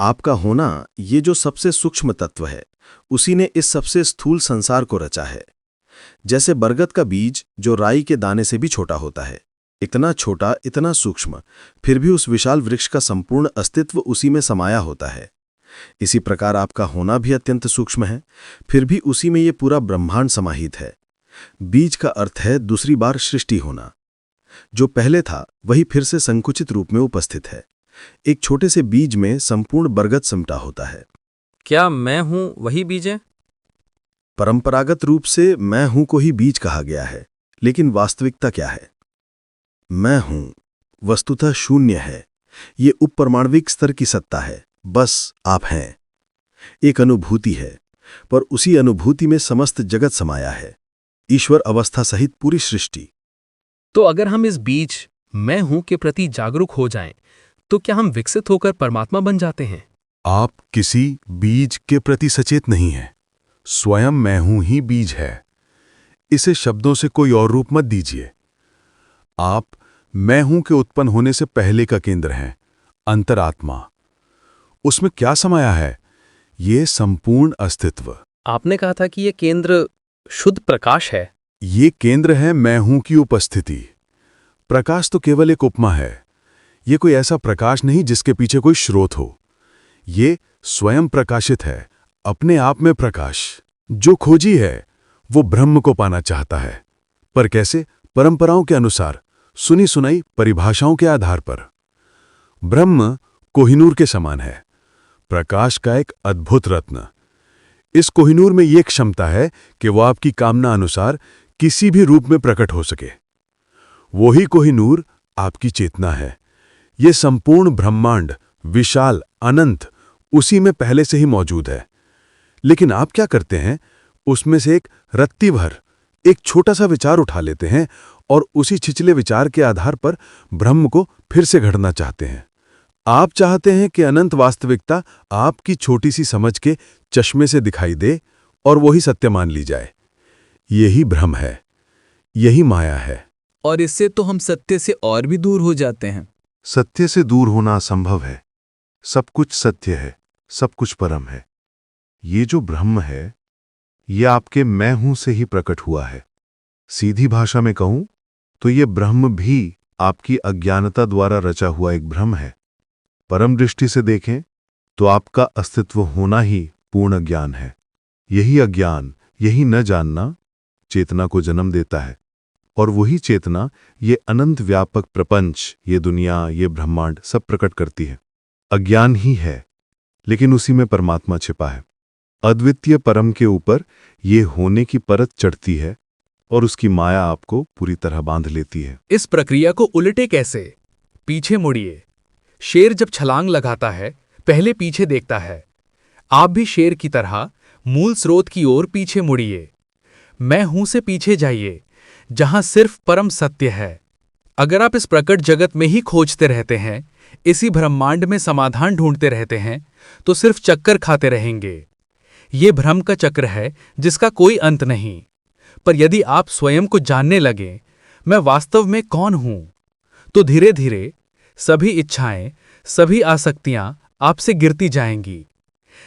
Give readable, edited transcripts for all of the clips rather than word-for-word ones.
आपका होना, ये जो सबसे सूक्ष्म तत्व है, उसी ने इस सबसे स्थूल संसार को रचा है। जैसे बरगद का बीज जो राई के दाने से भी छोटा होता है, इतना छोटा, इतना सूक्ष्म, फिर भी उस विशाल वृक्ष का संपूर्ण अस्तित्व उसी में समाया होता है। इसी प्रकार आपका होना भी अत्यंत सूक्ष्म है, फिर भी उसी में ये पूरा ब्रह्मांड समाहित है। बीज का अर्थ है दूसरी बार सृष्टि होना। जो पहले था वही फिर से संकुचित रूप में उपस्थित है। एक छोटे से बीज में संपूर्ण बरगद सिमटा होता है। क्या मैं हूं वही बीज है? परंपरागत रूप से मैं हूं को ही बीज कहा गया है, लेकिन वास्तविकता क्या है? मैं हूं वस्तुतः शून्य है। ये उपपरमाणविक स्तर की सत्ता है, बस आप हैं। एक अनुभूति है, पर उसी अनुभूति में समस्त जगत समाया है, ईश्वर अवस्था सहित पूरी सृष्टि। तो अगर हम इस बीज मैं हूं के प्रति जागरूक हो जाएं, तो क्या हम विकसित होकर परमात्मा बन जाते हैं? आप किसी बीज के प्रति सचेत नहीं हैं। स्वयं मैं हूं ही बीज है। इसे शब्दों से कोई और रूप मत दीजिए। आप मैं हूं के उत्पन्न होने से पहले का केंद्र हैं, अंतरात्मा। उसमें क्या समाया है? ये संपूर्ण अस्तित्व। आपने कहा था कि यह केंद्र शुद्ध प्रकाश है। ये केंद्र है मैं हूं की उपस्थिति। प्रकाश तो केवल एक उपमा है। ये कोई ऐसा प्रकाश नहीं जिसके पीछे कोई स्रोत हो। ये स्वयं प्रकाशित है, अपने आप में प्रकाश। जो खोजी है वो ब्रह्म को पाना चाहता है, पर कैसे? परंपराओं के अनुसार, सुनी सुनाई परिभाषाओं के आधार पर। ब्रह्म कोहिनूर के समान है, प्रकाश का एक अद्भुत रत्न। इस कोहिनूर में यह क्षमता है कि वो आपकी कामना अनुसार किसी भी रूप में प्रकट हो सके। वही कोहिनूर आपकी चेतना है। ये संपूर्ण ब्रह्मांड, विशाल, अनंत, उसी में पहले से ही मौजूद है। लेकिन आप क्या करते हैं? उसमें से एक रत्ती भर, एक छोटा सा विचार उठा लेते हैं और उसी छिछले विचार के आधार पर ब्रह्म को फिर से गढ़ना चाहते हैं। आप चाहते हैं कि अनंत वास्तविकता आपकी छोटी सी समझ के चश्मे से दिखाई दे और वही सत्य मान ली जाए। यही भ्रम है, यही माया है। और इससे तो हम सत्य से और भी दूर हो जाते हैं। सत्य से दूर होना असंभव है। सब कुछ सत्य है, सब कुछ परम है। ये जो ब्रह्म है, ये आपके मैं हूं से ही प्रकट हुआ है। सीधी भाषा में कहूं तो ये ब्रह्म भी आपकी अज्ञानता द्वारा रचा हुआ एक भ्रम है। परम दृष्टि से देखें तो आपका अस्तित्व होना ही पूर्ण ज्ञान है। यही अज्ञान, यही न जानना चेतना को जन्म देता है, और वही चेतना ये अनंत व्यापक प्रपंच, ये दुनिया, ये ब्रह्मांड सब प्रकट करती है। अज्ञान ही है, लेकिन उसी में परमात्मा छिपा है। अद्वितीय परम के ऊपर ये होने की परत चढ़ती है और उसकी माया आपको पूरी तरह बांध लेती है। इस प्रक्रिया को उलटे कैसे? पीछे मुड़िए। शेर जब छलांग लगाता है, पहले पीछे देखता है। आप भी शेर की तरह मूल स्रोत की ओर पीछे मुड़िए। मैं हूं से पीछे जाइए, जहां सिर्फ परम सत्य है। अगर आप इस प्रकट जगत में ही खोजते रहते हैं, इसी ब्रह्मांड में समाधान ढूंढते रहते हैं, तो सिर्फ चक्कर खाते रहेंगे। ये भ्रम का चक्र है जिसका कोई अंत नहीं। पर यदि आप स्वयं को जानने लगें, मैं वास्तव में कौन हूं, तो धीरे धीरे सभी इच्छाएं, सभी आसक्तियां आपसे गिरती जाएंगी।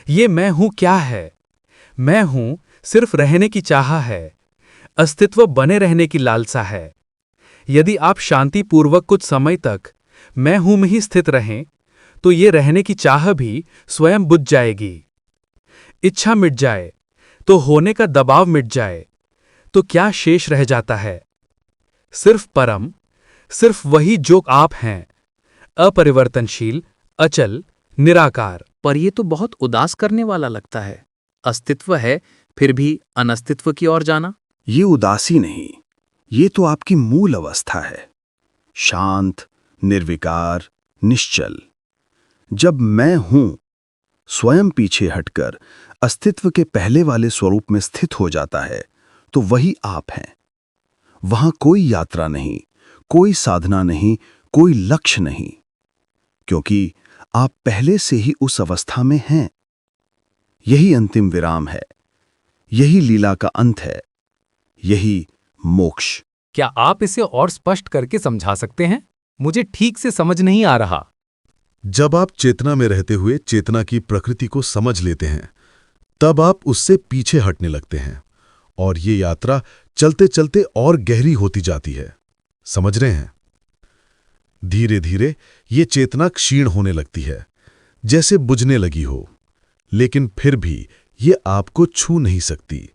ये मैं हूं क्या है? मैं हूं सिर्फ रहने की चाह है, अस्तित्व बने रहने की लालसा है। यदि आप शांतिपूर्वक कुछ समय तक मैं हूं में ही स्थित रहें, तो ये रहने की चाह भी स्वयं बुझ जाएगी। इच्छा मिट जाए तो होने का दबाव मिट जाए, तो क्या शेष रह जाता है? सिर्फ परम, सिर्फ वही जो आप हैं, अपरिवर्तनशील, अचल, निराकार। पर यह तो बहुत उदास करने वाला लगता है। अस्तित्व है, फिर भी अनस्तित्व की ओर जाना। ये उदासी नहीं, ये तो आपकी मूल अवस्था है। शांत, निर्विकार, निश्चल। जब मैं हूं स्वयं पीछे हटकर अस्तित्व के पहले वाले स्वरूप में स्थित हो जाता है, तो वही आप हैं। वहां कोई यात्रा नहीं, कोई साधना नहीं, कोई लक्ष्य नहीं, क्योंकि आप पहले से ही उस अवस्था में हैं। यही अंतिम विराम है, यही लीला का अंत है, यही मोक्ष। क्या आप इसे और स्पष्ट करके समझा सकते हैं? मुझे ठीक से समझ नहीं आ रहा। जब आप चेतना में रहते हुए चेतना की प्रकृति को समझ लेते हैं, तब आप उससे पीछे हटने लगते हैं और ये यात्रा चलते चलते और गहरी होती जाती है। समझ रहे हैं? धीरे धीरे ये चेतना क्षीण होने लगती है, जैसे बुझने लगी हो, लेकिन फिर भी ये आपको छू नहीं सकती,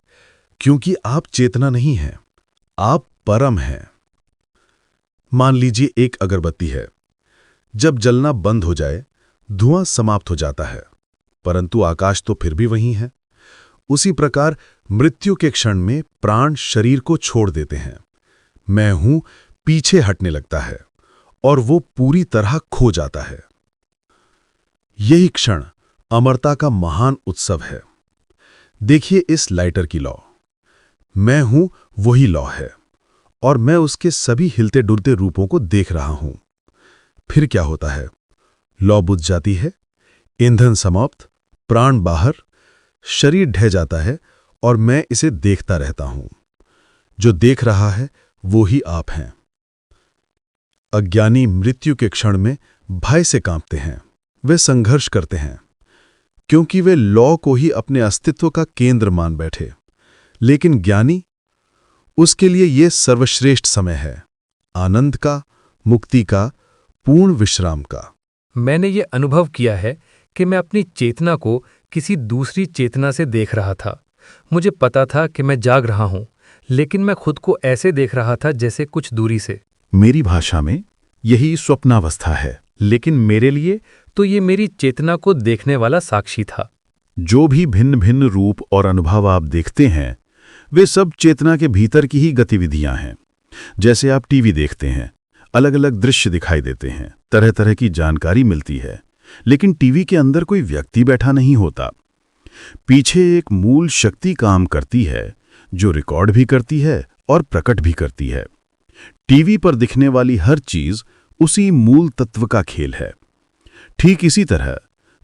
क्योंकि आप चेतना नहीं हैं, आप परम हैं। मान लीजिए एक अगरबत्ती है। जब जलना बंद हो जाए, धुआं समाप्त हो जाता है, परंतु आकाश तो फिर भी वही है। उसी प्रकार मृत्यु के क्षण में प्राण शरीर को छोड़ देते हैं, मैं हूं पीछे हटने लगता है और वो पूरी तरह खो जाता है। यही क्षण अमरता का महान उत्सव है। देखिए इस लाइटर की लौ। मैं हूं वही लौ है और मैं उसके सभी हिलते डुलते रूपों को देख रहा हूं। फिर क्या होता है? लौ बुझ जाती है, ईंधन समाप्त, प्राण बाहर, शरीर ढह जाता है और मैं इसे देखता रहता हूं। जो देख रहा है वो ही आप हैं। अज्ञानी मृत्यु के क्षण में भय से कांपते हैं, वे संघर्ष करते हैं, क्योंकि वे लौ को ही अपने अस्तित्व का केंद्र मान बैठे। लेकिन ज्ञानी, उसके लिए ये सर्वश्रेष्ठ समय है, आनंद का, मुक्ति का, पूर्ण विश्राम का। मैंने ये अनुभव किया है कि मैं अपनी चेतना को किसी दूसरी चेतना से देख रहा था। मुझे पता था कि मैं जाग रहा हूं, लेकिन मैं खुद को ऐसे देख रहा था जैसे कुछ दूरी से। मेरी भाषा में यही स्वप्नावस्था है, लेकिन मेरे लिए तो ये मेरी चेतना को देखने वाला साक्षी था। जो भी भिन्न भिन्न रूप और अनुभव आप देखते हैं, वे सब चेतना के भीतर की ही गतिविधियां हैं। जैसे आप टीवी देखते हैं, अलग अलग दृश्य दिखाई देते हैं, तरह तरह की जानकारी मिलती है, लेकिन टीवी के अंदर कोई व्यक्ति बैठा नहीं होता। पीछे एक मूल शक्ति काम करती है, जो रिकॉर्ड भी करती है और प्रकट भी करती है। टीवी पर दिखने वाली हर चीज उसी मूल तत्व का खेल है। ठीक इसी तरह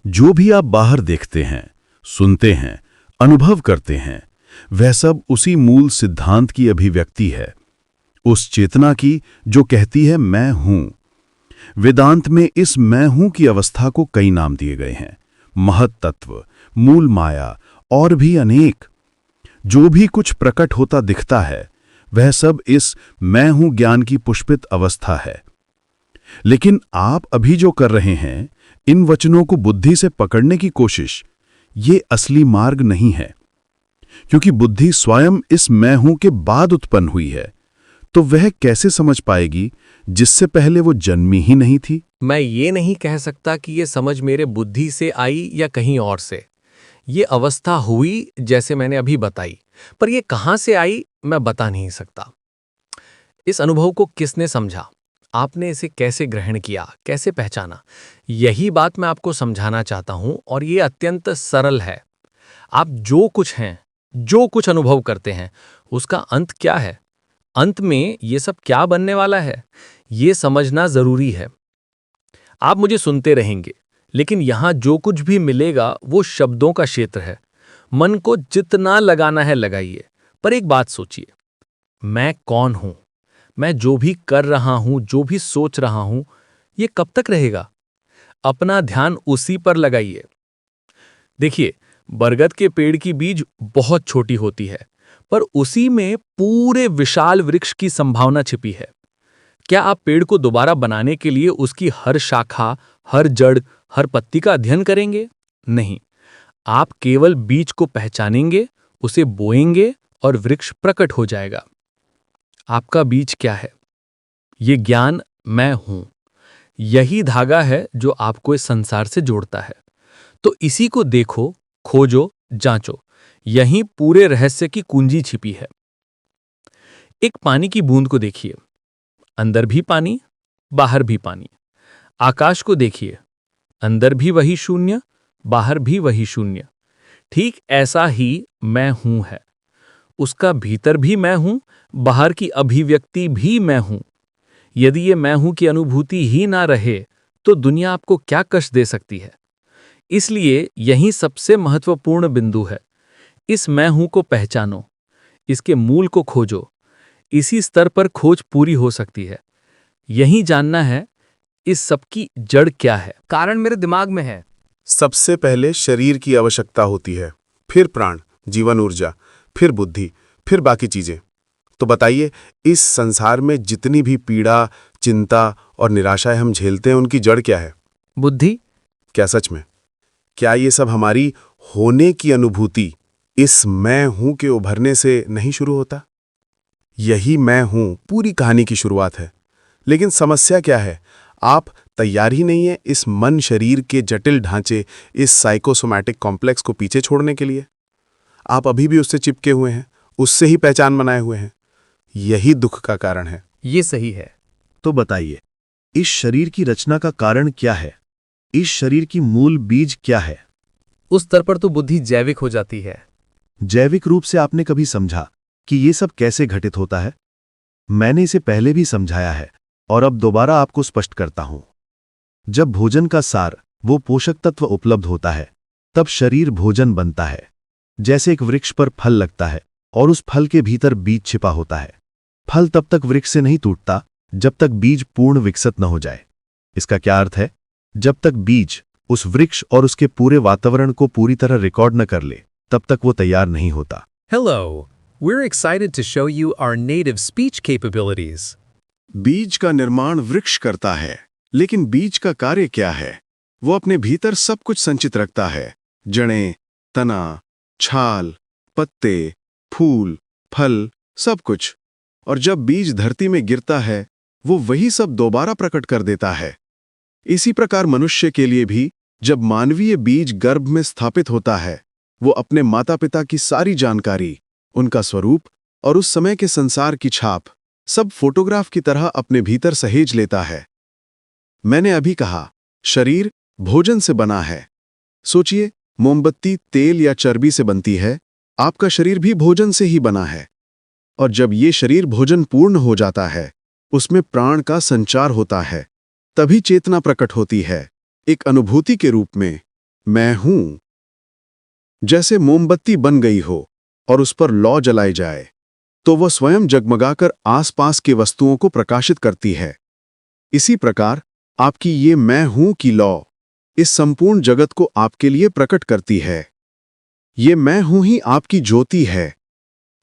जो भी आप बाहर देखते हैं, सुनते हैं, अनुभव करते हैं, वह सब उसी मूल सिद्धांत की अभिव्यक्ति है, उस चेतना की जो कहती है मैं हूं। वेदांत में इस मैं हूं की अवस्था को कई नाम दिए गए हैं, महत तत्व, मूल माया और भी अनेक। जो भी कुछ प्रकट होता दिखता है, वह सब इस मैं हूं ज्ञान की पुष्पित अवस्था है। लेकिन आप अभी जो कर रहे हैं, इन वचनों को बुद्धि से पकड़ने की कोशिश, ये असली मार्ग नहीं है, क्योंकि बुद्धि स्वयं इस मैं हूं के बाद उत्पन्न हुई है। तो वह कैसे समझ पाएगी जिससे पहले वो जन्मी ही नहीं थी? मैं ये नहीं कह सकता कि ये समझ मेरे बुद्धि से आई या कहीं और से। ये अवस्था हुई जैसे मैंने अभी बताई, पर ये कहाँ से आई मैं बता नहीं सकता। इस अनुभव को किसने समझा, आपने इसे कैसे ग्रहण किया, कैसे पहचाना, यही बात मैं आपको समझाना चाहता हूं। और ये अत्यंत सरल है। आप जो कुछ हैं, जो कुछ अनुभव करते हैं, उसका अंत क्या है, अंत में ये सब क्या बनने वाला है, ये समझना जरूरी है। आप मुझे सुनते रहेंगे, लेकिन यहां जो कुछ भी मिलेगा वो शब्दों का क्षेत्र है। मन को जितना लगाना है लगाइए, पर एक बात सोचिए, मैं कौन हूं? मैं जो भी कर रहा हूं, जो भी सोच रहा हूं, ये कब तक रहेगा? अपना ध्यान उसी पर लगाइए। देखिए, बरगद के पेड़ की बीज बहुत छोटी होती है, पर उसी में पूरे विशाल वृक्ष की संभावना छिपी है। क्या आप पेड़ को दोबारा बनाने के लिए उसकी हर शाखा, हर जड़, हर पत्ती का अध्ययन करेंगे? नहीं। आप केवल बीज को पहचानेंगे, उसे बोएंगे और वृक्ष प्रकट हो जाएगा। आपका बीज क्या है? ये ज्ञान मैं हूं। यही धागा है जो आपको इस संसार से जोड़ता है। तो इसी को देखो, खोजो, जांचो। यहीं पूरे रहस्य की कुंजी छिपी है। एक पानी की बूंद को देखिए, अंदर भी पानी, बाहर भी पानी। आकाश को देखिए, अंदर भी वही शून्य, बाहर भी वही शून्य। ठीक ऐसा ही मैं हूं है। उसका भीतर भी मैं हूं, बाहर की अभिव्यक्ति भी मैं हूं। यदि ये मैं हूं की अनुभूति ही ना रहे, तो दुनिया आपको क्या कष्ट दे सकती है? इसलिए यही सबसे महत्वपूर्ण बिंदु है। इस मैं हूं को पहचानो, इसके मूल को खोजो। इसी स्तर पर खोज पूरी हो सकती है। यही जानना है इस सब की जड़ क्या है? कारण मेरे दिमाग में है। सबसे पहले शरीर की आवश्यकता होती है, फिर प्राण, जीवन ऊर्जा, फिर बुद्धि, फिर बाकी चीजें। तो बताइए, इस संसार में जितनी भी पीड़ा, चिंता और निराशाएं हम झेलते हैं, उनकी जड़ क्या है? बुद्धि। क्या सच में? क्या ये सब हमारी होने की अनुभूति, इस मैं हूं के उभरने से नहीं शुरू होता? यही मैं हूं पूरी कहानी की शुरुआत है। लेकिन समस्या क्या है? आप तैयार ही नहीं है इस मन शरीर के जटिल ढांचे, इस साइकोसोमैटिक कॉम्प्लेक्स को पीछे छोड़ने के लिए। आप अभी भी उससे चिपके हुए हैं, उससे ही पहचान बनाए हुए हैं। यही दुख का कारण है। ये सही है। तो बताइए, इस शरीर की रचना का कारण क्या है? इस शरीर की मूल बीज क्या है? उस स्तर पर तो बुद्धि जैविक हो जाती है। जैविक रूप से आपने कभी समझा कि ये सब कैसे घटित होता है? मैंने इसे पहले भी समझाया है और अब दोबारा आपको स्पष्ट करता हूं। जब भोजन का सार, वो पोषक तत्व उपलब्ध होता है, तब शरीर भोजन बनता है। जैसे एक वृक्ष पर फल लगता है और उस फल के भीतर बीज छिपा होता है। फल तब तक वृक्ष से नहीं टूटता जब तक बीज पूर्ण विकसित न हो जाए। इसका क्या अर्थ है? जब तक बीज उस वृक्ष और उसके पूरे वातावरण को पूरी तरह रिकॉर्ड न कर ले, तब तक वो तैयार नहीं होता। Hello, we're excited to show you our native speech capabilities. बीज का निर्माण वृक्ष करता है, लेकिन बीज का कार्य क्या है? वो अपने भीतर सब कुछ संचित रखता है। जड़ें, तना, छाल, पत्ते, फूल, फल, सब कुछ। और जब बीज धरती में गिरता है, वो वही सब दोबारा प्रकट कर देता है। इसी प्रकार मनुष्य के लिए भी जब मानवीय बीज गर्भ में स्थापित होता है, वो अपने माता पिता की सारी जानकारी, उनका स्वरूप और उस समय के संसार की छाप सब फोटोग्राफ की तरह अपने भीतर सहेज लेता है। मैंने अभी कहा, शरीर भोजन से बना है। सोचिए, मोमबत्ती तेल या चर्बी से बनती है, आपका शरीर भी भोजन से ही बना है। और जब ये शरीर भोजन पूर्ण हो जाता है, उसमें प्राण का संचार होता है, तभी चेतना प्रकट होती है, एक अनुभूति के रूप में, मैं हूं। जैसे मोमबत्ती बन गई हो और उस पर लौ जलाई जाए, तो वह स्वयं जगमगाकर आसपास के वस्तुओं को प्रकाशित करती है। इसी प्रकार आपकी ये मैं हूं की लौ इस संपूर्ण जगत को आपके लिए प्रकट करती है। ये मैं हूं ही आपकी ज्योति है,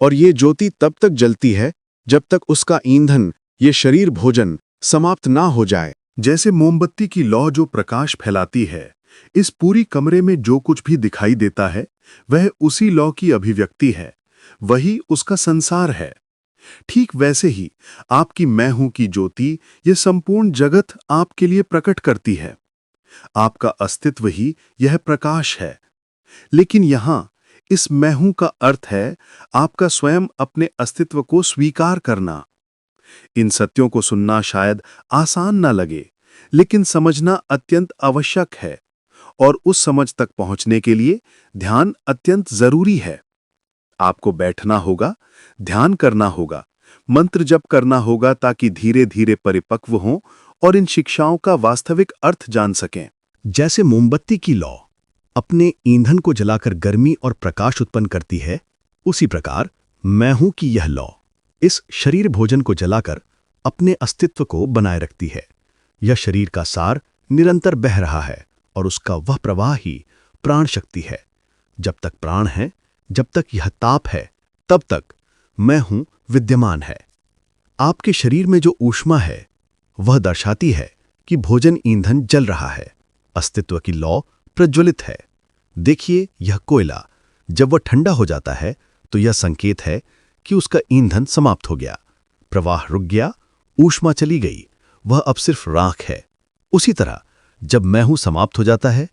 और ये ज्योति तब तक जलती है जब तक उसका ईंधन, ये शरीर भोजन, समाप्त ना हो जाए। जैसे मोमबत्ती की लौ जो प्रकाश फैलाती है, इस पूरी कमरे में जो कुछ भी दिखाई देता है, वह उसी लौ की अभिव्यक्ति है, वही उसका संसार है। ठीक वैसे ही आपकी मैं हूं की ज्योति ये संपूर्ण जगत आपके लिए प्रकट करती है। आपका अस्तित्व ही यह प्रकाश है। लेकिन यहां इस मैं हूं का अर्थ है आपका स्वयं अपने अस्तित्व को स्वीकार करना। इन सत्यों को सुनना शायद आसान ना लगे, लेकिन समझना अत्यंत आवश्यक है, और उस समझ तक पहुंचने के लिए ध्यान अत्यंत जरूरी है। आपको बैठना होगा, ध्यान करना होगा, मंत्र जप करना होगा, ताकि धीरे धीरे परिपक्व हों और इन शिक्षाओं का वास्तविक अर्थ जान सकें। जैसे मोमबत्ती की लौ अपने ईंधन को जलाकर गर्मी और प्रकाश उत्पन्न करती है, उसी प्रकार मैं हूं कि यह लौ इस शरीर भोजन को जलाकर अपने अस्तित्व को बनाए रखती है। यह शरीर का सार निरंतर बह रहा है और उसका वह प्रवाह ही प्राण शक्ति है। जब तक प्राण है, जब तक यह ताप है, तब तक मैं हूं विद्यमान है। आपके शरीर में जो ऊष्मा है, वह दर्शाती है कि भोजन ईंधन जल रहा है, अस्तित्व की लौ प्रज्वलित है। देखिए, यह कोयला जब वह ठंडा हो जाता है, तो यह संकेत है कि उसका ईंधन समाप्त हो गया, प्रवाह रुक गया, ऊष्मा चली गई, वह अब सिर्फ राख है। उसी तरह जब मैं हूं समाप्त हो जाता है,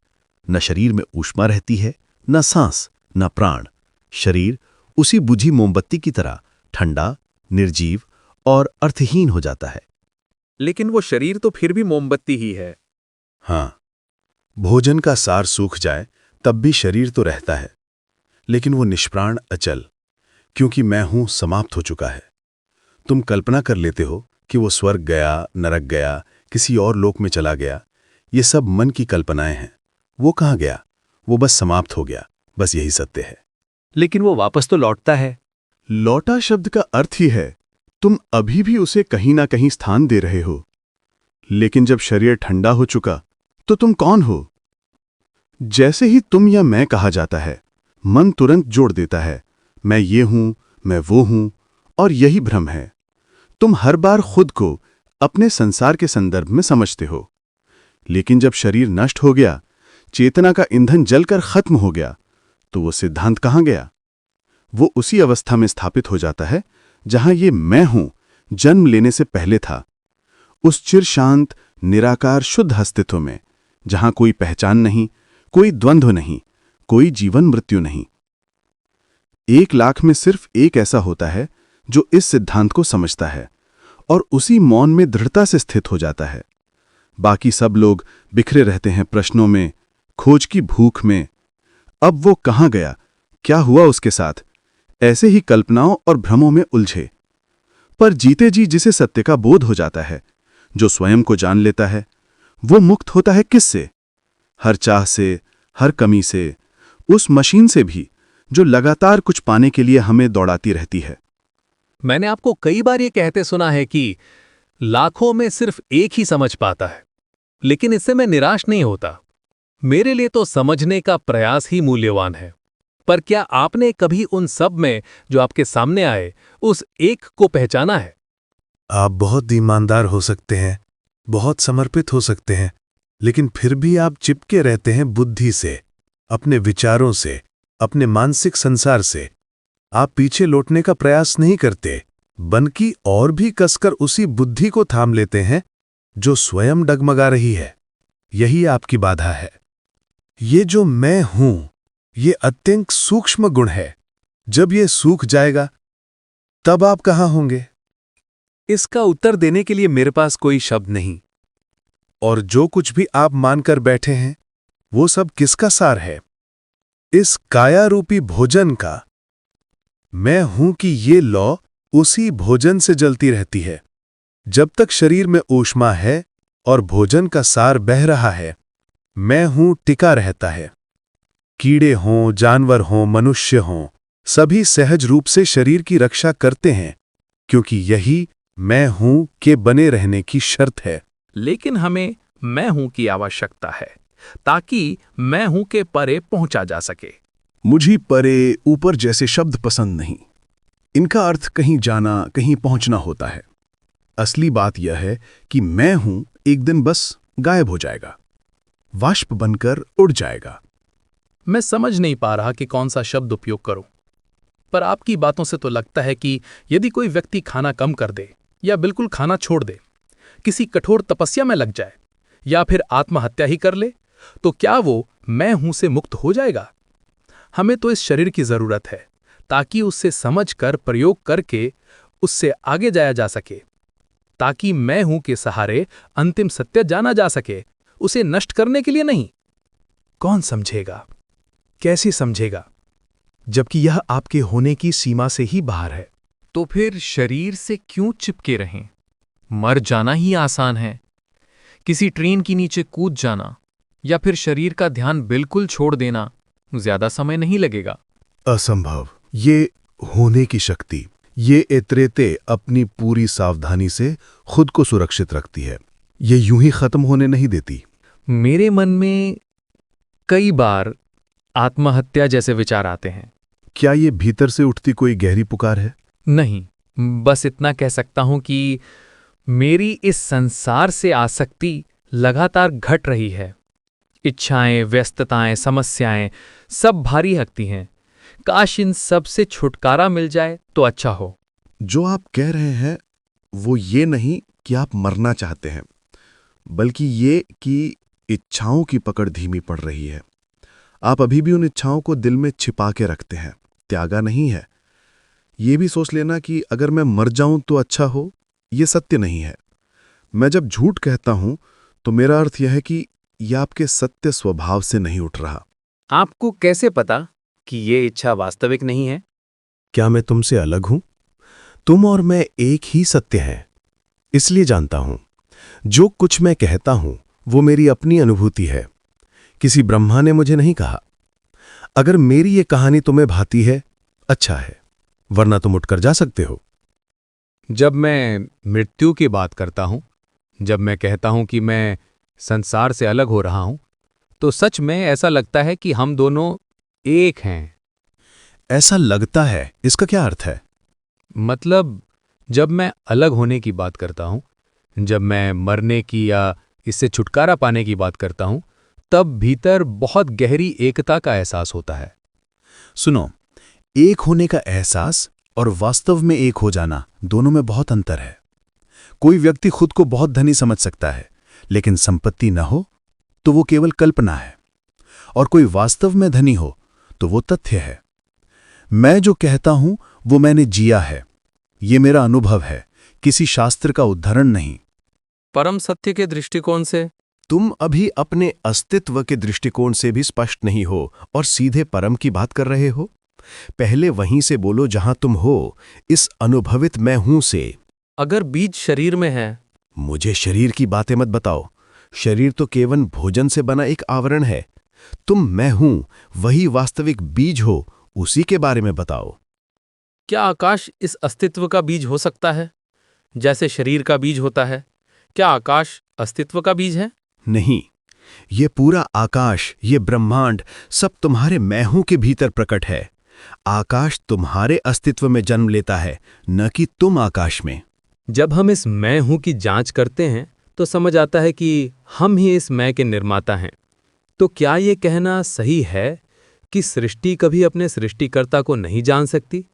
न शरीर में ऊष्मा रहती है, न सांस, न प्राण। शरीर उसी बुझी मोमबत्ती की तरह ठंडा, निर्जीव और अर्थहीन हो जाता है। लेकिन वो शरीर तो फिर भी मोमबत्ती ही है। हाँ, भोजन का सार सूख जाए तब भी शरीर तो रहता है, लेकिन वो निष्प्राण अचल, क्योंकि मैं हूं समाप्त हो चुका है। तुम कल्पना कर लेते हो कि वो स्वर्ग गया, नरक गया, किसी और लोक में चला गया। ये सब मन की कल्पनाएं हैं। वो कहाँ गया? वो बस समाप्त हो गया, बस यही सत्य है। लेकिन वो वापस तो लौटता है। लौटा शब्द का अर्थ ही है तुम अभी भी उसे कहीं ना कहीं स्थान दे रहे हो। लेकिन जब शरीर ठंडा हो चुका तो तुम कौन हो? जैसे ही तुम या मैं कहा जाता है, मन तुरंत जोड़ देता है, मैं ये हूं, मैं वो हूं, और यही भ्रम है। तुम हर बार खुद को अपने संसार के संदर्भ में समझते हो। लेकिन जब शरीर नष्ट हो गया, चेतना का ईंधन जलकर खत्म हो गया, तो वो सिद्धांत कहाँ गया? वो उसी अवस्था में स्थापित हो जाता है जहां ये मैं हूं जन्म लेने से पहले था, उस चिर शांत निराकार शुद्ध अस्तित्व में, जहां कोई पहचान नहीं, कोई द्वंद्व नहीं, कोई जीवन मृत्यु नहीं। 1,00,000 में सिर्फ एक ऐसा होता है जो इस सिद्धांत को समझता है और उसी मौन में दृढ़ता से स्थित हो जाता है। बाकी सब लोग बिखरे रहते हैं प्रश्नों में, खोज की भूख में। अब वो कहाँ गया, क्या हुआ उसके साथ, ऐसे ही कल्पनाओं और भ्रमों में उलझे। पर जीते जी जिसे सत्य का बोध हो जाता है, जो स्वयं को जान लेता है, वो मुक्त होता है किससे? हर चाह से, हर कमी से, उस मशीन से भी जो लगातार कुछ पाने के लिए हमें दौड़ाती रहती है। मैंने आपको कई बार ये कहते सुना है कि लाखों में सिर्फ एक ही समझ पाता है, लेकिन इससे मैं निराश नहीं होता। मेरे लिए तो समझने का प्रयास ही मूल्यवान है। पर क्या आपने कभी उन सब में जो आपके सामने आए, उस एक को पहचाना है? आप बहुत ईमानदार हो सकते हैं, बहुत समर्पित हो सकते हैं, लेकिन फिर भी आप चिपके रहते हैं बुद्धि से, अपने विचारों से, अपने मानसिक संसार से। आप पीछे लौटने का प्रयास नहीं करते, बल्कि और भी कसकर उसी बुद्धि को थाम लेते हैं जो स्वयं डगमगा रही है। यही आपकी बाधा है। ये जो मैं हूं, ये अत्यंत सूक्ष्म गुण है। जब ये सूख जाएगा, तब आप कहां होंगे? इसका उत्तर देने के लिए मेरे पास कोई शब्द नहीं। और जो कुछ भी आप मानकर बैठे हैं, वो सब किसका सार है? इस कायारूपी भोजन का। मैं हूं कि ये लौ उसी भोजन से जलती रहती है। जब तक शरीर में ऊष्मा है और भोजन का सार बह रहा है, मैं हूं टिका रहता है। कीड़े हों, जानवर हों, मनुष्य हों, सभी सहज रूप से शरीर की रक्षा करते हैं, क्योंकि यही मैं हूं के बने रहने की शर्त है। लेकिन हमें मैं हूं की आवश्यकता है, ताकि मैं हूं के परे पहुंचा जा सके। मुझे परे, ऊपर जैसे शब्द पसंद नहीं। इनका अर्थ कहीं जाना, कहीं पहुंचना होता है। असली बात यह है कि मैं हूं एक दिन बस गायब हो जाएगा, वाष्प बनकर उड़ जाएगा। मैं समझ नहीं पा रहा कि कौन सा शब्द उपयोग करूं, पर आपकी बातों से तो लगता है कि यदि कोई व्यक्ति खाना कम कर दे या बिल्कुल खाना छोड़ दे, किसी कठोर तपस्या में लग जाए या फिर आत्महत्या ही कर ले, तो क्या वो मैं हूं से मुक्त हो जाएगा? हमें तो इस शरीर की जरूरत है, ताकि उससे समझकर प्रयोग करके उससे आगे जाया जा सके, ताकि मैं हूं के सहारे अंतिम सत्य जाना जा सके, उसे नष्ट करने के लिए नहीं। कौन समझेगा, कैसे समझेगा, जबकि यह आपके होने की सीमा से ही बाहर है? तो फिर शरीर से क्यों चिपके रहें? मर जाना ही आसान है। किसी ट्रेन के नीचे कूद जाना या फिर शरीर का ध्यान बिल्कुल छोड़ देना ज्यादा समय नहीं लगेगा। असंभव। ये होने की शक्ति, ये इतरेते अपनी पूरी सावधानी से खुद को सुरक्षित रखती है। ये यूं ही खत्म होने नहीं देती। मेरे मन में कई बार आत्महत्या जैसे विचार आते हैं। क्या ये भीतर से उठती कोई गहरी पुकार है? नहीं, बस इतना कह सकता हूं कि मेरी इस संसार से आसक्ति लगातार घट रही है। इच्छाएं, व्यस्तताएं, समस्याएं सब भारी लगती हैं। काश इन सब से छुटकारा मिल जाए तो अच्छा हो। जो आप कह रहे हैं वो ये नहीं कि आप मरना चाहते हैं, बल्कि ये कि इच्छाओं की पकड़ धीमी पड़ रही है। आप अभी भी उन इच्छाओं को दिल में छिपा के रखते हैं, त्यागा नहीं है। ये भी सोच लेना कि अगर मैं मर जाऊं तो अच्छा हो, ये सत्य नहीं है। मैं जब झूठ कहता हूं तो मेरा अर्थ यह है कि यह आपके सत्य स्वभाव से नहीं उठ रहा। आपको कैसे पता कि ये इच्छा वास्तविक नहीं है? क्या मैं तुमसे अलग हूं? तुम और मैं एक ही सत्य हैं। इसलिए जानता हूं, जो कुछ मैं कहता हूं वो मेरी अपनी अनुभूति है। किसी ब्रह्मा ने मुझे नहीं कहा। अगर मेरी ये कहानी तुम्हें भाती है, अच्छा है, वरना तुम उठकर जा सकते हो। जब मैं मृत्यु की बात करता हूं, जब मैं कहता हूं कि मैं संसार से अलग हो रहा हूं, तो सच में ऐसा लगता है कि हम दोनों एक हैं। ऐसा लगता है, इसका क्या अर्थ है? मतलब जब मैं अलग होने की बात करता हूं, जब मैं मरने की या इससे छुटकारा पाने की बात करता हूं, तब भीतर बहुत गहरी एकता का एहसास होता है। सुनो, एक होने का एहसास और वास्तव में एक हो जाना, दोनों में बहुत अंतर है। कोई व्यक्ति खुद को बहुत धनी समझ सकता है, लेकिन संपत्ति न हो तो वो केवल कल्पना है। और कोई वास्तव में धनी हो तो वो तथ्य है। मैं जो कहता हूं वो मैंने जिया है, ये मेरा अनुभव है, किसी शास्त्र का उद्धरण नहीं। परम सत्य के दृष्टिकोण से तुम अभी अपने अस्तित्व के दृष्टिकोण से भी स्पष्ट नहीं हो और सीधे परम की बात कर रहे हो। पहले वहीं से बोलो जहां तुम हो, इस अनुभवित मैं हूं से। अगर बीज शरीर में है, मुझे शरीर की बातें मत बताओ। शरीर तो केवल भोजन से बना एक आवरण है। तुम मैं हूं, वही वास्तविक बीज हो, उसी के बारे में बताओ। क्या आकाश इस अस्तित्व का बीज हो सकता है, जैसे शरीर का बीज होता है? क्या आकाश अस्तित्व का बीज है? नहीं, ये पूरा आकाश, ये ब्रह्मांड सब तुम्हारे मैं हूं के भीतर प्रकट है। आकाश तुम्हारे अस्तित्व में जन्म लेता है, न कि तुम आकाश में। जब हम इस मैं हूं की जांच करते हैं तो समझ आता है कि हम ही इस मैं के निर्माता हैं। तो क्या ये कहना सही है कि सृष्टि कभी अपने सृष्टिकर्ता को नहीं जान सकती?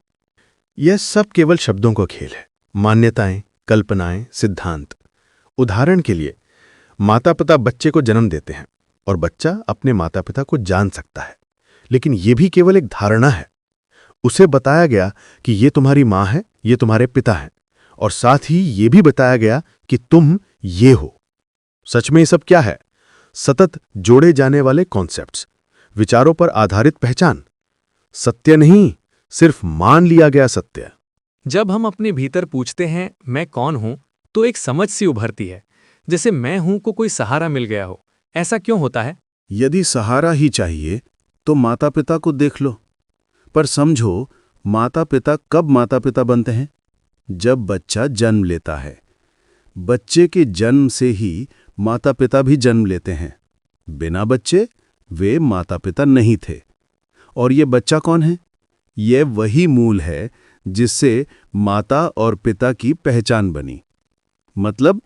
यह सब केवल शब्दों का खेल है, मान्यताएं, कल्पनाएं, सिद्धांत। उदाहरण के लिए, माता पिता बच्चे को जन्म देते हैं और बच्चा अपने माता पिता को जान सकता है, लेकिन यह भी केवल एक धारणा है। उसे बताया गया कि ये तुम्हारी मां है, ये तुम्हारे पिता हैं, और साथ ही ये भी बताया गया कि तुम ये हो। सच में ये सब क्या है? सतत जोड़े जाने वाले कॉन्सेप्ट्स, विचारों पर आधारित पहचान। सत्य नहीं, सिर्फ मान लिया गया सत्य। जब हम अपने भीतर पूछते हैं मैं कौन हूं, तो एक समझ सी उभरती है, जैसे मैं हूं को कोई सहारा मिल गया हो। ऐसा क्यों होता है? यदि सहारा ही चाहिए तो माता पिता को देख लो। पर समझो, माता पिता कब माता पिता बनते हैं? जब बच्चा जन्म लेता है। बच्चे के जन्म से ही माता पिता भी जन्म लेते हैं। बिना बच्चे वे माता पिता नहीं थे। और ये बच्चा कौन है? ये वही मूल है जिससे माता और पिता की पहचान बनी। मतलब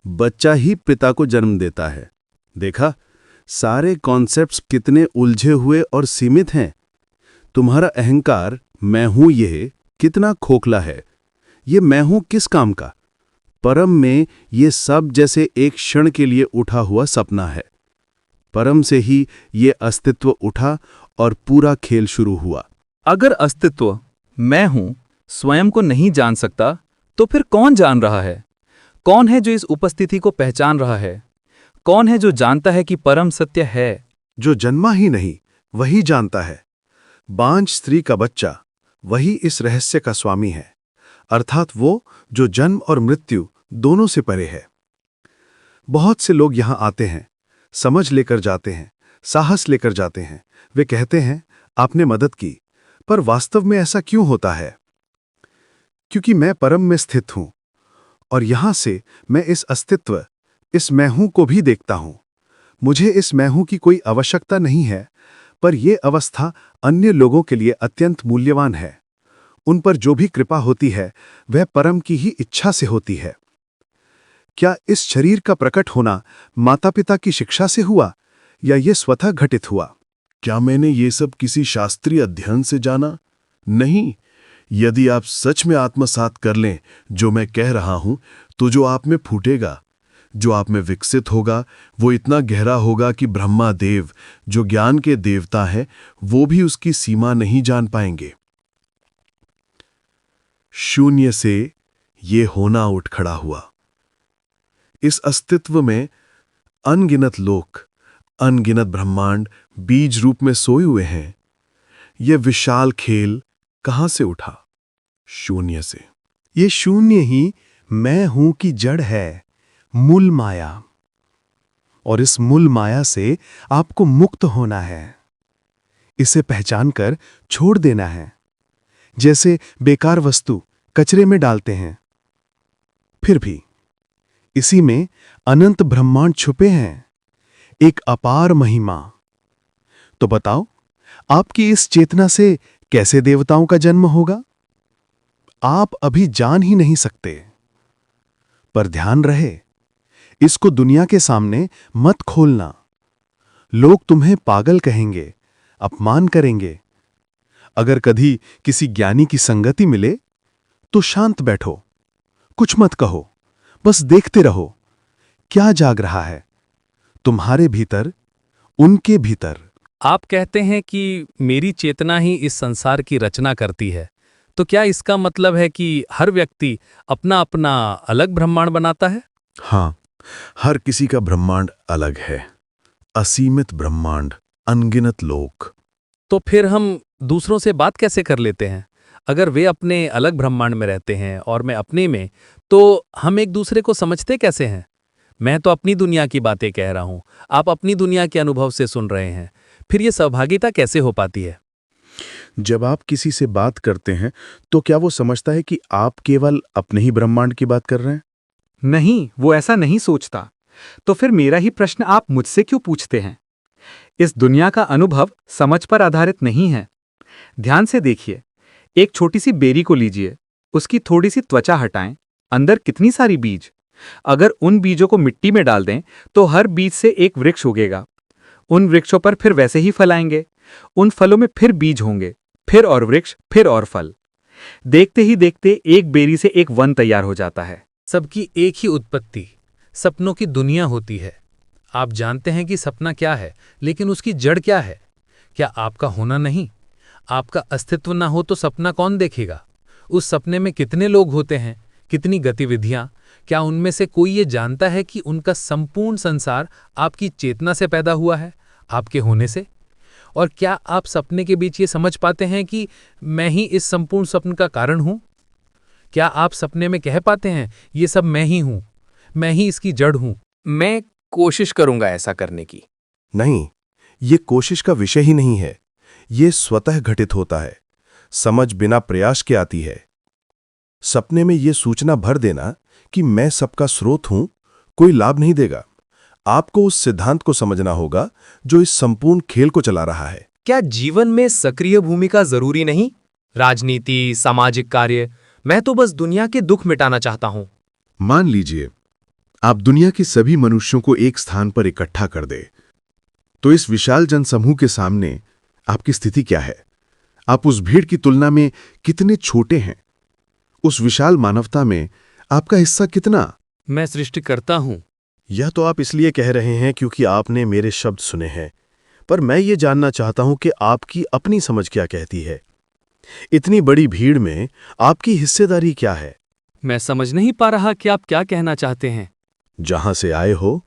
बच्चा ही पिता को जन्म देता है। देखा, सारे कॉन्सेप्ट्स कितने उलझे हुए और सीमित हैं। तुम्हारा अहंकार मैं हूं ये कितना खोखला है। ये मैं हूं किस काम का? परम में ये सब जैसे एक क्षण के लिए उठा हुआ सपना है। परम से ही ये अस्तित्व उठा और पूरा खेल शुरू हुआ। अगर अस्तित्व मैं हूं स्वयं को नहीं जान सकता, तो फिर कौन जान रहा है? कौन है जो इस उपस्थिति को पहचान रहा है? कौन है जो जानता है कि परम सत्य है? जो जन्मा ही नहीं, वही जानता है। बांझ स्त्री का बच्चा वही इस रहस्य का स्वामी है, अर्थात वो जो जन्म और मृत्यु दोनों से परे है। बहुत से लोग यहां आते हैं, समझ लेकर जाते हैं, साहस लेकर जाते हैं। वे कहते हैं आपने मदद की, पर वास्तव में ऐसा क्यों होता है? क्योंकि मैं परम में स्थित हूं और यहां से मैं इस अस्तित्व, इस मैं हूं को भी देखता हूं। मुझे इस मैं हूं की कोई आवश्यकता नहीं है, पर यह अवस्था अन्य लोगों के लिए अत्यंत मूल्यवान है। उन पर जो भी कृपा होती है वह परम की ही इच्छा से होती है। क्या इस शरीर का प्रकट होना माता पिता की शिक्षा से हुआ या ये स्वतः घटित हुआ? क्या मैंने ये सब किसी शास्त्रीय अध्ययन से जाना? नहीं। यदि आप सच में आत्मसात कर लें जो मैं कह रहा हूं, तो जो आप में फूटेगा, जो आप में विकसित होगा, वो इतना गहरा होगा कि ब्रह्मा देव, जो ज्ञान के देवता हैं, वो भी उसकी सीमा नहीं जान पाएंगे। शून्य से ये होना उठ खड़ा हुआ। इस अस्तित्व में अनगिनत लोक, अनगिनत ब्रह्मांड बीज रूप में सोए हुए हैं। यह विशाल खेल कहां से उठा? शून्य से। ये शून्य ही मैं हूं की जड़ है, मूल माया। और इस मूल माया से आपको मुक्त होना है। इसे पहचान कर छोड़ देना है। जैसे बेकार वस्तु कचरे में डालते हैं। फिर भी इसी में अनंत ब्रह्मांड छुपे हैं, एक अपार महिमा। तो बताओ, आपकी इस चेतना से कैसे देवताओं का जन्म होगा? आप अभी जान ही नहीं सकते। पर ध्यान रहे, इसको दुनिया के सामने मत खोलना। लोग तुम्हें पागल कहेंगे, अपमान करेंगे। अगर कभी किसी ज्ञानी की संगति मिले तो शांत बैठो, कुछ मत कहो, बस देखते रहो क्या जाग रहा है तुम्हारे भीतर, उनके भीतर। आप कहते हैं कि मेरी चेतना ही इस संसार की रचना करती है, तो क्या इसका मतलब है कि हर व्यक्ति अपना अपना अलग ब्रह्मांड बनाता है? हां, हर किसी का ब्रह्मांड अलग है, असीमित ब्रह्मांड, अनगिनत लोक। तो फिर हम दूसरों से बात कैसे कर लेते हैं? अगर वे अपने अलग ब्रह्मांड में रहते हैं और मैं अपने में, तो हम एक दूसरे को समझते कैसे हैं? मैं तो अपनी दुनिया की बातें कह रहा हूं, आप अपनी दुनिया के अनुभव से सुन रहे हैं। फिर ये सहभागिता कैसे हो पाती है? जब आप किसी से बात करते हैं तो क्या वो समझता है कि आप केवल अपने ही ब्रह्मांड की बात कर रहे हैं? नहीं, वो ऐसा नहीं सोचता। तो फिर मेरा ही प्रश्न आप मुझसे क्यों पूछते हैं? इस दुनिया का अनुभव समझ पर आधारित नहीं है। ध्यान से देखिए, एक छोटी सी बेरी को लीजिए, उसकी थोड़ी सी त्वचा हटाएं, अंदर कितनी सारी बीज। अगर उन बीजों को मिट्टी में डाल दें तो हर बीज से एक वृक्ष उगेगा। उन वृक्षों पर फिर वैसे ही फल आएंगे, उन फलों में फिर बीज होंगे, फिर और वृक्ष, फिर और फल। देखते ही देखते एक बेरी से एक वन तैयार हो जाता है। सबकी एक ही उत्पत्ति, सपनों की दुनिया होती है। आप जानते हैं कि सपना क्या है, लेकिन उसकी जड़ क्या है? क्या आपका होना नहीं? आपका अस्तित्व ना हो तो सपना कौन देखेगा? उस सपने में कितने लोग होते हैं, कितनी गतिविधियां? क्या उनमें से कोई ये जानता है कि उनका संपूर्ण संसार आपकी चेतना से पैदा हुआ है, आपके होने से? और क्या आप सपने के बीच ये समझ पाते हैं कि मैं ही इस संपूर्ण स्वप्न का कारण हूं? क्या आप सपने में कह पाते हैं ये सब मैं ही हूं, मैं ही इसकी जड़ हूं? मैं कोशिश करूंगा ऐसा करने की। नहीं, ये कोशिश का विषय ही नहीं है। ये स्वतः घटित होता है, समझ बिना प्रयास के आती है। सपने में ये सूचना भर देना कि मैं सबका स्रोत हूं कोई लाभ नहीं देगा। आपको उस सिद्धांत को समझना होगा जो इस संपूर्ण खेल को चला रहा है। क्या जीवन में सक्रिय भूमिका जरूरी नहीं? राजनीति, सामाजिक कार्य, मैं तो बस दुनिया के दुख मिटाना चाहता हूं। मान लीजिए आप दुनिया के सभी मनुष्यों को एक स्थान पर इकट्ठा कर दे, तो इस विशाल जनसमूह के सामने आपकी स्थिति क्या है? आप उस भीड़ की तुलना में कितने छोटे हैं? उस विशाल मानवता में आपका हिस्सा कितना? मैं सृष्टिकर्ता हूं। यह तो आप इसलिए कह रहे हैं क्योंकि आपने मेरे शब्द सुने हैं, पर मैं ये जानना चाहता हूं कि आपकी अपनी समझ क्या कहती है। इतनी बड़ी भीड़ में आपकी हिस्सेदारी क्या है? मैं समझ नहीं पा रहा कि आप क्या कहना चाहते हैं। जहां से आए हो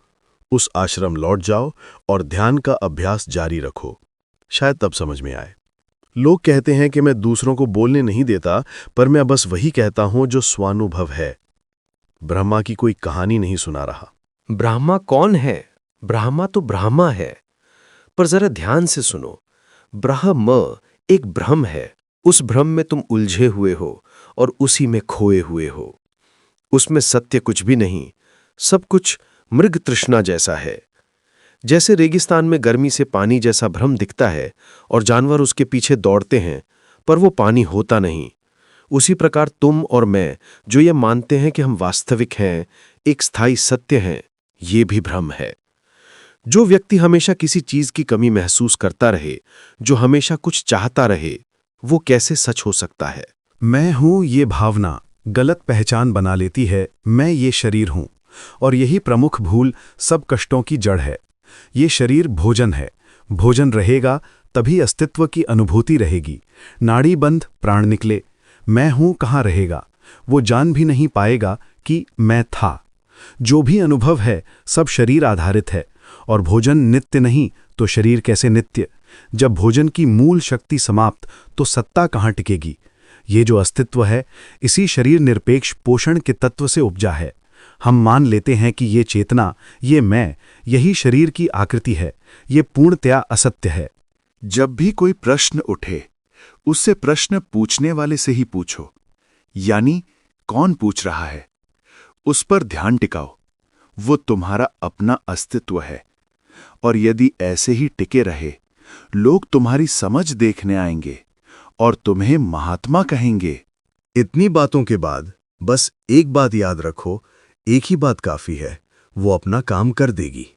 उस आश्रम लौट जाओ और ध्यान का अभ्यास जारी रखो, शायद तब समझ में आए। लोग कहते हैं कि मैं दूसरों को बोलने नहीं देता, पर मैं बस वही कहता हूं जो स्वानुभव है। ब्रह्मा की कोई कहानी नहीं सुना रहा। ब्रह्मा कौन है? ब्रह्मा तो ब्रह्मा है। पर जरा ध्यान से सुनो, ब्रह्म एक भ्रम है। उस भ्रम में तुम उलझे हुए हो और उसी में खोए हुए हो। उसमें सत्य कुछ भी नहीं, सब कुछ मृग तृष्णा जैसा है। जैसे रेगिस्तान में गर्मी से पानी जैसा भ्रम दिखता है और जानवर उसके पीछे दौड़ते हैं, पर वो पानी होता नहीं। उसी प्रकार तुम और मैं जो ये मानते हैं कि हम वास्तविक हैं, एक स्थायी सत्य हैं, ये भी भ्रम है। जो व्यक्ति हमेशा किसी चीज की कमी महसूस करता रहे, जो हमेशा कुछ चाहता रहे, वो कैसे सच हो सकता है? मैं हूं ये भावना गलत पहचान बना लेती है। मैं ये शरीर हूं, और यही प्रमुख भूल सब कष्टों की जड़ है। ये शरीर भोजन है, भोजन रहेगा तभी अस्तित्व की अनुभूति रहेगी। नाड़ी बंद प्राण निकले, मैं हूं कहाँ रहेगा? वो जान भी नहीं पाएगा कि मैं था। जो भी अनुभव है सब शरीर आधारित है, और भोजन नित्य नहीं तो शरीर कैसे नित्य? जब भोजन की मूल शक्ति समाप्त तो सत्ता कहाँ टिकेगी? ये जो अस्तित्व है इसी शरीर निरपेक्ष पोषण के तत्व से उपजा है। हम मान लेते हैं कि ये चेतना, ये मैं, यही शरीर की आकृति है। ये पूर्णतया असत्य है। जब भी कोई प्रश्न उठे, उससे प्रश्न पूछने वाले से ही पूछो, यानी कौन पूछ रहा है, उस पर ध्यान टिकाओ। वो तुम्हारा अपना अस्तित्व है। और यदि ऐसे ही टिके रहे, लोग तुम्हारी समझ देखने आएंगे और तुम्हें महात्मा कहेंगे। इतनी बातों के बाद बस एक बात याद रखो, एक ही बात काफी है, वो अपना काम कर देगी।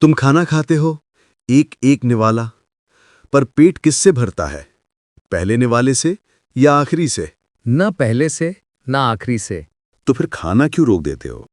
तुम खाना खाते हो, एक एक निवाला, पर पेट किससे भरता है? पहले निवाले से या आखिरी से? न पहले से न आखिरी से। तो फिर खाना क्यों रोक देते हो?